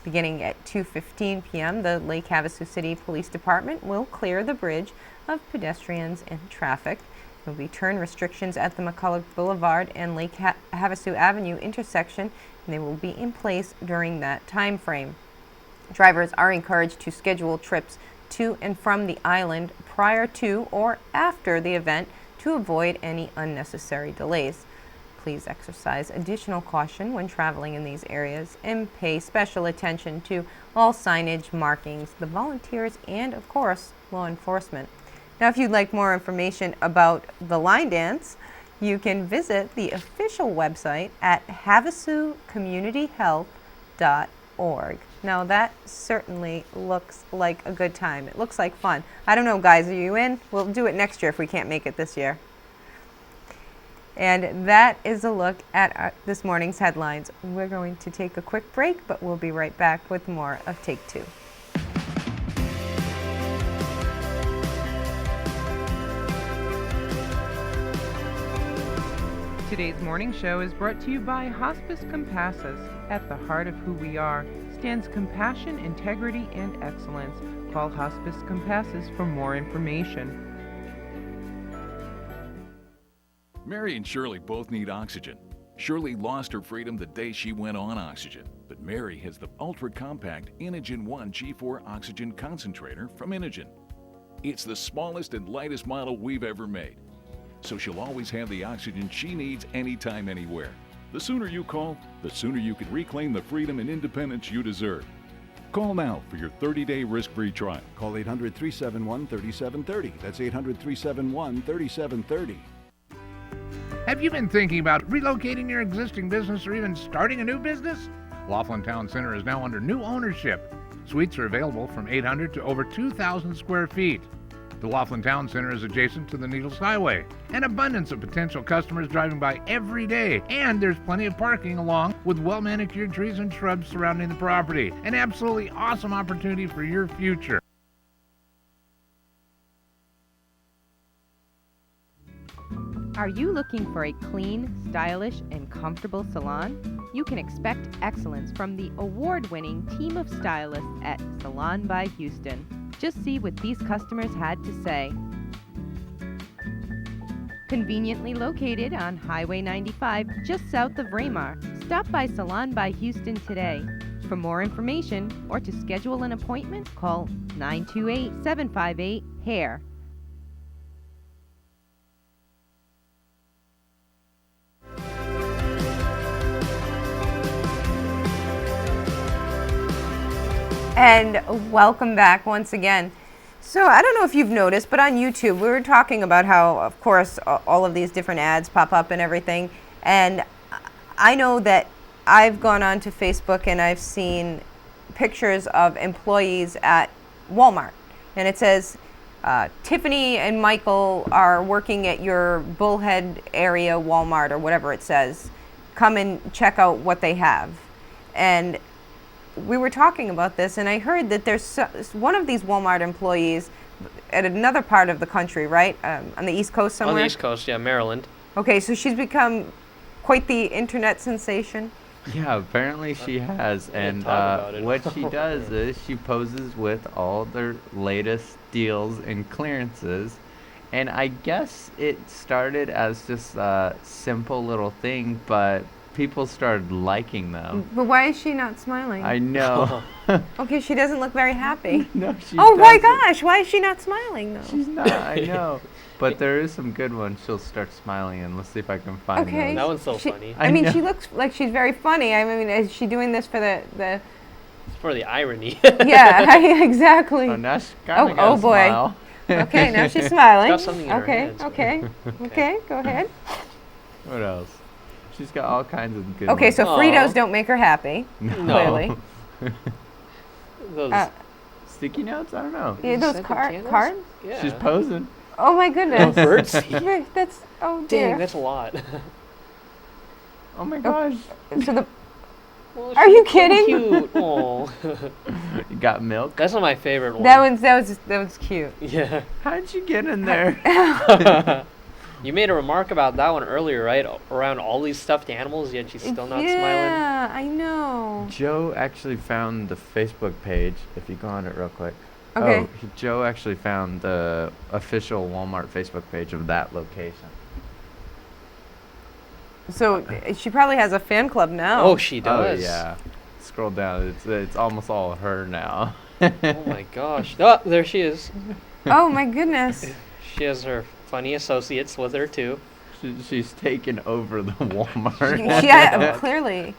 Beginning at 2:15 p.m., the Lake Havasu City Police Department will clear the bridge of pedestrians and traffic. There will be turn restrictions at the McCulloch Boulevard and Lake Havasu Avenue intersection, and they will be in place during that time frame. Drivers are encouraged to schedule trips to and from the island prior to or after the event to avoid any unnecessary delays. Please exercise additional caution when traveling in these areas and pay special attention to all signage, markings, the volunteers, and of course, law enforcement. Now, if you'd like more information about the line dance, you can visit the official website at havasucommunityhealth.org. Now, that certainly looks like a good time. It looks like fun. I don't know, guys, are you in? We'll do it next year if we can't make it this year. And that is a look at this morning's headlines. We're going to take a quick break, but we'll be right back with more of Take Two. Today's morning show is brought to you by Hospice Compassus. At the heart of who we are stands compassion, integrity, and excellence. Call Hospice Compassus for more information. Mary and Shirley both need oxygen. Shirley lost her freedom the day she went on oxygen, but Mary has the ultra-compact Inogen 1 G4 oxygen concentrator from Inogen. It's the smallest and lightest model we've ever made, so she'll always have the oxygen she needs anytime, anywhere. The sooner you call, the sooner you can reclaim the freedom and independence you deserve. Call now for your 30-day risk-free trial. Call 800-371-3730. That's 800-371-3730. Have you been thinking about relocating your existing business or even starting a new business? Laughlin Town Center is now under new ownership. Suites are available from 800 to over 2,000 square feet. The Laughlin Town Center is adjacent to the Needles Highway. An abundance of potential customers driving by every day, and there's plenty of parking along with well-manicured trees and shrubs surrounding the property. An absolutely awesome opportunity for your future. Are you looking for a clean, stylish, and comfortable salon? You can expect excellence from the award-winning team of stylists at Salon by Houston. Just see what these customers had to say. Conveniently located on Highway 95, just south of Raymar, stop by Salon by Houston today. For more information or to schedule an appointment, call 928-758-HAIR. And welcome back once again. So I don't know if you've noticed, but on YouTube, we were talking about how, of course, all of these different ads pop up and everything. And I know that I've gone on to Facebook and I've seen pictures of employees at Walmart. And it says, Tiffany and Michael are working at your Bullhead area Walmart, or whatever it says. Come and check out what they have. And we were talking about this, and I heard that there's one of these Walmart employees at another part of the country, right? On the East Coast somewhere? On the East Coast, yeah, Maryland. Okay, so she's become quite the internet sensation. Yeah, apparently she has. And what she does is she poses with all their latest deals and clearances. And I guess it started as just a simple little thing, but people started liking them. But why is she not smiling? I know. Okay, she doesn't look very happy. No, she Oh my doesn't. gosh, why is she not smiling though? She's not, I know. But there is some good ones. She'll start smiling, and let's see if I can find Okay. those. That one's so She- funny. I mean, know. she looks like she's very funny. I mean, is she doing this for the It's for the irony. yeah, exactly. Oh, now she's kinda got oh a boy. smile. Okay, now she's smiling. She's got something in her okay, hands. okay, okay, go ahead. What else? She's got all kinds of good Okay, ones. so Fritos don't make her happy, No. clearly. Those Sticky notes? I don't know. Yeah, those scented cards? candles? Yeah. She's posing. Oh my goodness. Birdseed. That's, oh dear. Dang, that's a lot. Oh my gosh. So the, Well, are she's you so kidding? Cute. Aw. You got milk? That's not my favorite one. that was cute. Yeah. How'd you get in there? You made a remark about that one earlier, right? Around all these stuffed animals, yet she's still not smiling. Yeah, I know. Joe actually found the Facebook page, if you go on it real quick. Okay. Oh, Joe actually found the official Walmart Facebook page of that location. So she probably has a fan club now. Oh, she does. Oh, yeah. Scroll down. It's almost all her now. Oh my gosh. Oh, there she is. Oh my goodness. She has her funny associates with her too. She's taken over the Walmart. Yeah, clearly.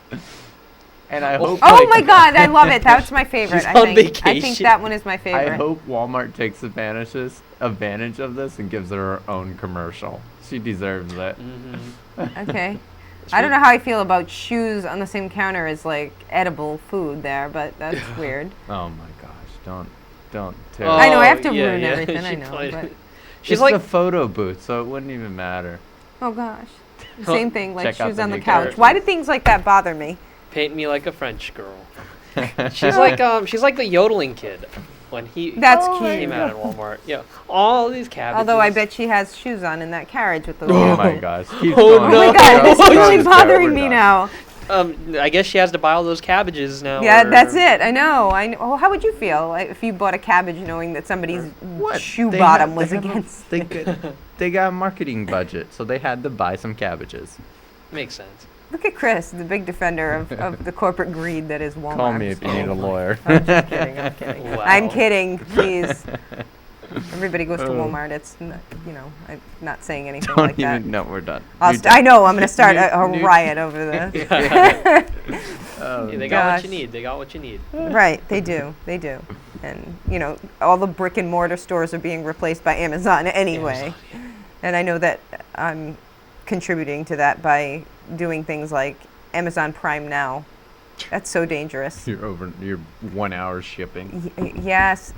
And I hope. Oh my God, I love it. That's my favorite. She's I on think. I think vacation. that one is my favorite. I hope Walmart takes advantage of this and gives her own commercial. She deserves it. Okay. I don't know how I feel about shoes on the same counter as like edible food there, but that's weird. Oh my gosh! Don't. Oh, I know I have to yeah, ruin yeah. everything. I She know, played- but She's It's like a photo booth, so it wouldn't even matter. oh gosh, same thing. Like Check out shoes the on the new couch. characters. Why do things like that bother me? paint me like a French girl. She's like the yodeling kid when he That's came cute. out at Walmart. Yeah, all these cabbages. Although I bet she has shoes on in that carriage with the. Oh my gosh! Keep Oh, going. no. Oh my God, this is Oh, really she's bothering me now. I guess she has to buy all those cabbages now. Yeah, or- that's it. I know. Well, how would you feel if you bought a cabbage knowing that somebody's shoe bottom was against? They got a marketing budget, so they had to buy some cabbages. Makes sense. Look at Chris, the big defender of the corporate greed that is Walmart. Call me if you need a lawyer. I'm just kidding. I'm kidding. Wow. I'm kidding. Please. Everybody goes to Oh. Walmart. It's I'm not saying anything Don't like that. even. No, we're done. I know. I'm going to start a New- riot over this. Yeah, they got what you need. They got what you need. Right, they do. They do. And, all the brick and mortar stores are being replaced by Amazon anyway. And I know that I'm contributing to that by doing things like Amazon Prime Now. That's so dangerous. You're 1 hour shipping. Yes.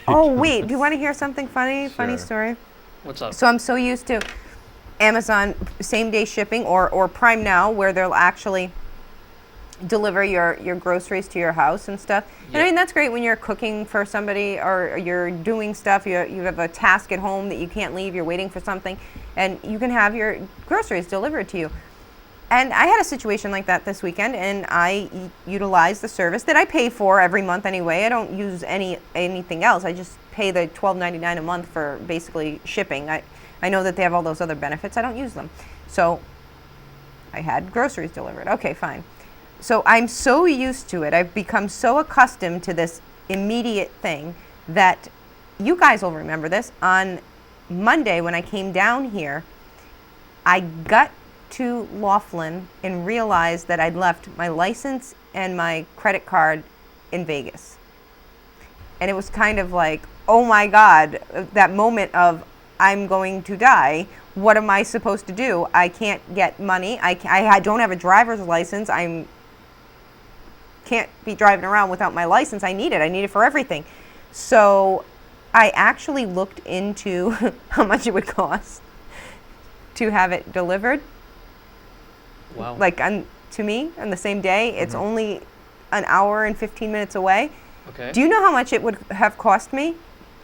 Oh, wait. Do you want to hear something funny? Funny Sure. story? What's up? So I'm so used to Amazon same-day shipping or Prime Now, where they'll actually deliver your groceries to your house and stuff. And I mean, that's great when you're cooking for somebody or you're doing stuff, you have a task at home that you can't leave, you're waiting for something, and you can have your groceries delivered to you. And I had a situation like that this weekend, and I utilized the service that I pay for every month anyway. I don't use anything else. I just pay the $12.99 a month for basically shipping. I know that they have all those other benefits. I don't use them. So I had groceries delivered. Okay, fine. So I'm so used to it. I've become so accustomed to this immediate thing that you guys will remember this. On Monday when I came down here, I got to Laughlin and realized that I'd left my license and my credit card in Vegas. And it was kind of like, oh my God, that moment of I'm going to die. What am I supposed to do? I can't get money. I don't have a driver's license. Can't be driving around without my license. I need it for everything. So I actually looked into how much it would cost to have it delivered. Wow. Like to me on the same day. It's only an hour and 15 minutes away. Okay. Do you know how much it would have cost me?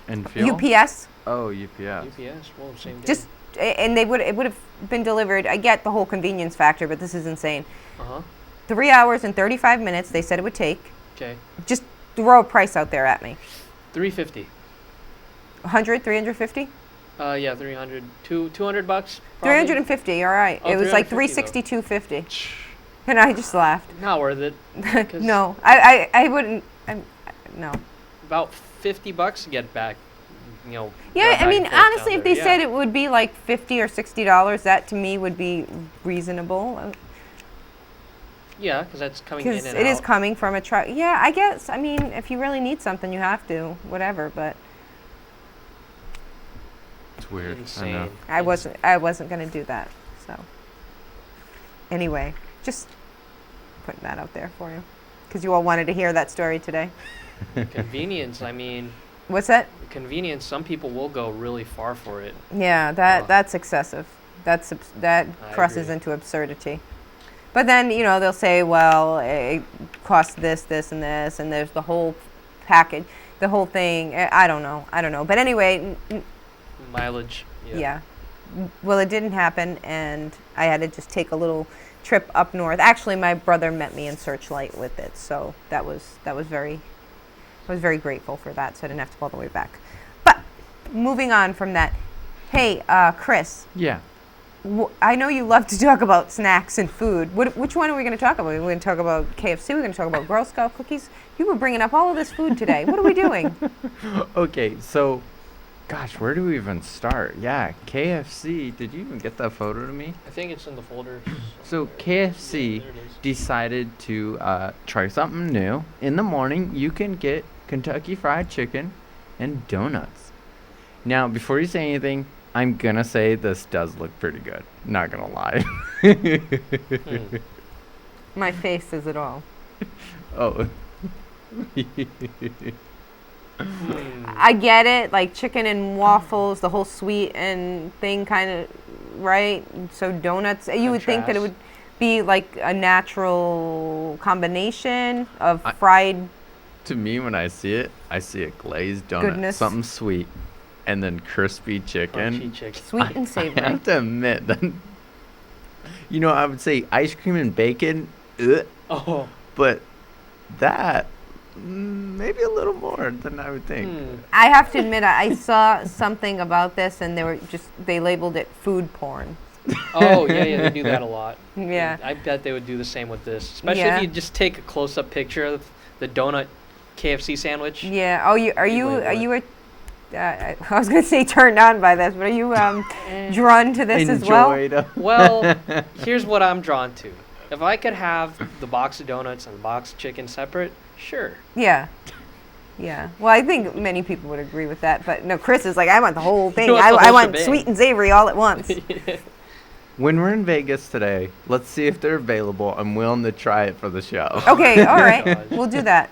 And fuel? UPS. Oh, UPS. UPS. Well, same day. And it would have been delivered. I get the whole convenience factor, but this is insane. 3 hours and 35 minutes they said it would take. Okay. Just throw a price out there at me. $350. 100, 350? Yeah, 300. $200. Probably. 350. All right. Oh, it was like 350 362.50. And I just laughed. Not worth it. 'cause No, I wouldn't. No. About $50 to get back. Yeah, drive I mean, back and forth honestly, down if they there. said it would be like $50 or $60, that to me would be reasonable. Yeah, because that's coming in Because and it is out. coming from a truck. Yeah, I guess. I mean, if you really need something, you have to. Whatever. But It's weird. Insane. I wasn't going to do that. So anyway, just putting that out there for you, because you all wanted to hear that story today. Convenience. I mean. What's that? Convenience. Some people will go really far for it. Yeah, that's excessive. That crosses agree. into absurdity. But then, they'll say, well, it costs this, and this, and there's the whole package, the whole thing. I don't know. But anyway. Mileage. Yeah. Well, it didn't happen, and I had to just take a little trip up north. Actually, my brother met me in Searchlight with it, so that was very I was very grateful for that, so I didn't have to go all the way back. But moving on from that, hey, Chris. Yeah. I know you love to talk about snacks and food. Which one are we going to talk about? We're going to talk about KFC. We're going to talk about Girl Scout cookies. You were bringing up all of this food today. What are we doing? Okay, so, gosh, where do we even start? Yeah, KFC. Did you even get that photo to me? I think it's in the folder. So KFC decided to try something new. In the morning, you can get Kentucky Fried Chicken and donuts. Now, before you say anything, I'm gonna say this does look pretty good. Not gonna lie. My face says it all. Oh. I get it, like chicken and waffles, the whole sweet and thing kind of, right? So donuts, you would think that it would be like a natural combination of fried. To me, when I see it, I see a glazed donut, something sweet, and then crispy chicken. Crunchy chicken. Sweet and savory. I have to admit that, you know, I would say ice cream and bacon, oh, but that, maybe a little more than I would think. I have to admit, I saw something about this, and they labeled it food porn. Oh, yeah, they do that a lot. Yeah. I bet they would do the same with this, especially Yeah. if you just take a close-up picture of the donut KFC sandwich. Yeah. Oh, I was going to say turned on by this, but are you drawn to this as well? Well, here's what I'm drawn to. If I could have the box of donuts and the box of chicken separate, sure. Yeah. Yeah. Well, I think many people would agree with that, but no, Chris is like, I want the whole thing. You want the I whole want shebang. sweet and savory all at once. When we're in Vegas today, let's see if they're available. I'm willing to try it for the show. Okay, all right. We'll do that.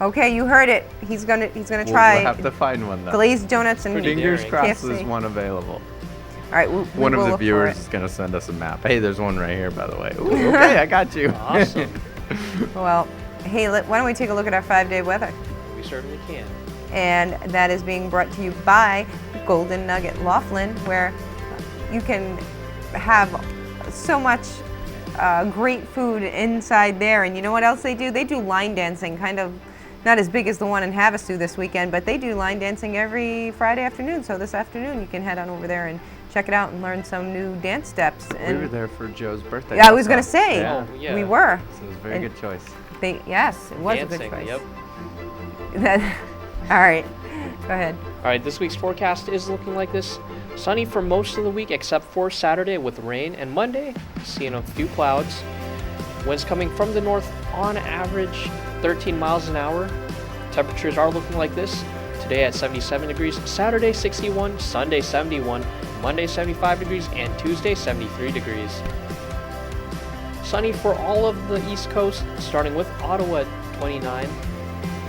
Okay, you heard it. He's gonna try. We'll have to find one though. Glazed donuts and fingers crossed KFC. there's one available. All right, One of the look for viewers it. is gonna send us a map. Hey, there's one right here, by the way. Ooh, okay, I got you. Awesome. Well, hey, why don't we take a look at our 5-day weather? We certainly can. And that is being brought to you by Golden Nugget Laughlin, where you can have so much great food inside there. And you know what else they do? They do line dancing, kind of not as big as the one in Havasu this weekend, but they do line dancing every Friday afternoon. So this afternoon you can head on over there and check it out and learn some new dance steps. We And were there for Joe's birthday. yeah, I was going to also. say, Yeah. we were. So it was a very And good choice. Yes, it was Dancing, a good choice. Yep. All right, go ahead. All right, this week's forecast is looking like this. Sunny for most of the week except for Saturday with rain, and Monday, seeing a few clouds. Winds coming from the north on average 13 miles an hour. Temperatures are looking like this. Today at 77 degrees, Saturday 61, Sunday 71, Monday 75 degrees, and Tuesday 73 degrees. Sunny for all of the East Coast, starting with Ottawa at 29,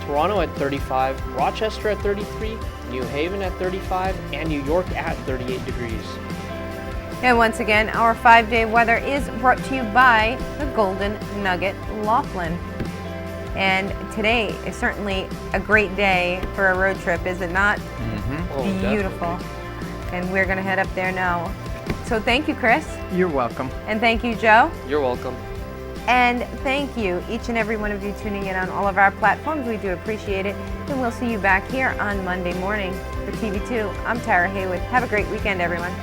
Toronto at 35, Rochester at 33, New Haven at 35, and New York at 38 degrees. And once again, our 5-day weather is brought to you by the Golden Nugget Laughlin. And today is certainly a great day for a road trip, is it not? Oh, Beautiful. And we're going to head up there now. So thank you, Chris. You're welcome. And thank you, Joe. You're welcome. And thank you, each and every one of you tuning in on all of our platforms. We do appreciate it. And we'll see you back here on Monday morning for TV2. I'm Tara Haywood. Have a great weekend, everyone.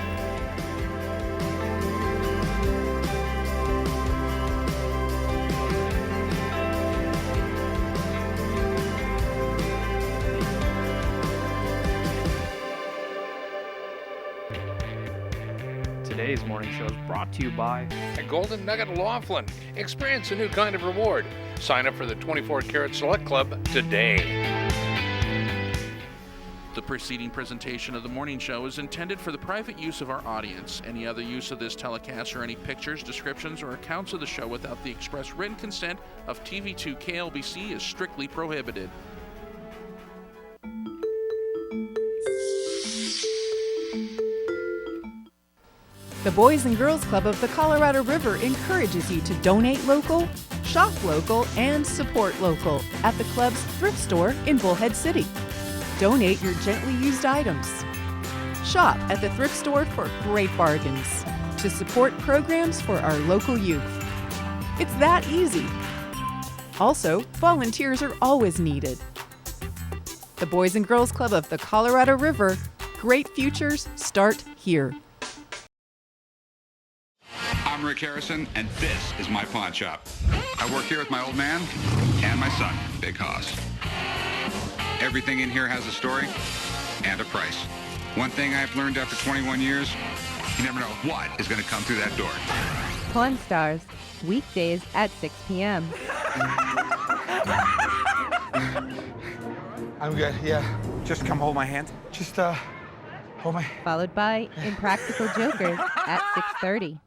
Today's morning show is brought to you by At Golden Nugget Laughlin. Experience a new kind of reward. Sign up for the 24 Karat Select Club today. The preceding presentation of the morning show is intended for the private use of our audience. Any other use of this telecast or any pictures, descriptions, or accounts of the show without the express written consent of TV2 KLBC is strictly prohibited. The Boys and Girls Club of the Colorado River encourages you to donate local, shop local, and support local at the club's thrift store in Bullhead City. Donate your gently used items. Shop at the thrift store for great bargains to support programs for our local youth. It's that easy. Also, volunteers are always needed. The Boys and Girls Club of the Colorado River. Great futures start here. I'm Rick Harrison, and this is my pawn shop. I work here with my old man and my son, Big Hoss. Everything in here has a story and a price. One thing I've learned after 21 years, you never know what is going to come through that door. Pawn Stars, weekdays at 6 p.m. I'm good, yeah. Just come hold my hand. Just, hold my... Followed by Impractical Jokers at 6:30.